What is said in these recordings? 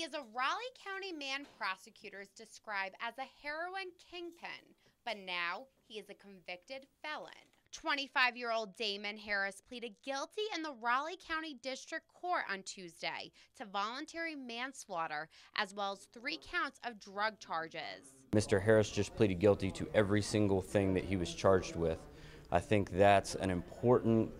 He is a Raleigh County man prosecutors describe as a heroin kingpin, but now he is a convicted felon. 25-year-old Damon Harris pleaded guilty in the Raleigh County District Court on Tuesday to voluntary manslaughter, as well as 3 counts of drug charges. Mr. Harris just pleaded guilty to every single thing that he was charged with. I think that's an important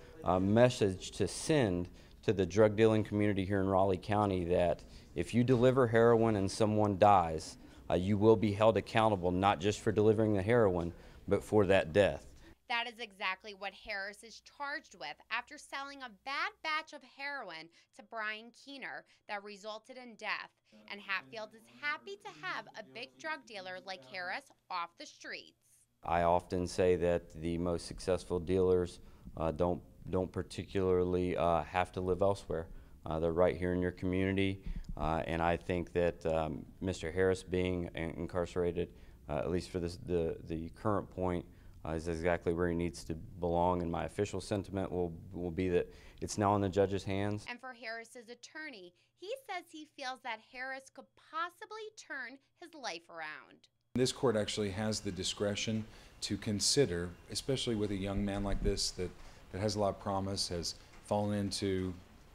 message to send to the drug dealing community here in Raleigh County, that if you deliver heroin and someone dies, you will be held accountable, not just for delivering the heroin, but for that death. That is exactly what Harris is charged with after selling a bad batch of heroin to Brian Keener that resulted in death. And Hatfield is happy to have a big drug dealer like Harris off the streets. I often say that the most successful dealers don't particularly have to live elsewhere. They're right here in your community, and I think that Mr. Harris being incarcerated, at least for the current point, is exactly where he needs to belong, and my official sentiment will be that it's now in the judge's hands. And for Harris's attorney, he says he feels that Harris could possibly turn his life around. This court actually has the discretion to consider, especially with a young man like this that has a lot of promise, has fallen into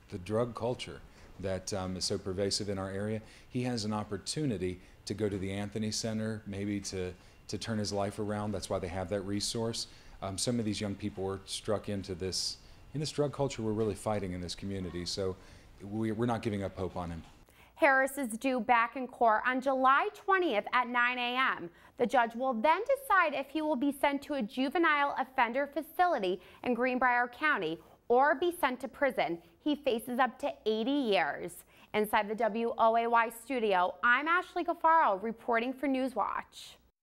the drug culture that is so pervasive in our area. He has an opportunity to go to the Anthony Center, maybe to turn his life around. That's why they have that resource. Some of these young people were struck into this, in this drug culture we're really fighting in this community, so we're not giving up hope on him. Harris is due back in court on July 20th at 9 a.m. The judge will then decide if he will be sent to a juvenile offender facility in Greenbrier County or be sent to prison. He faces up to 80 years. Inside the WOAY studio, I'm Ashley Gaffaro reporting for Newswatch.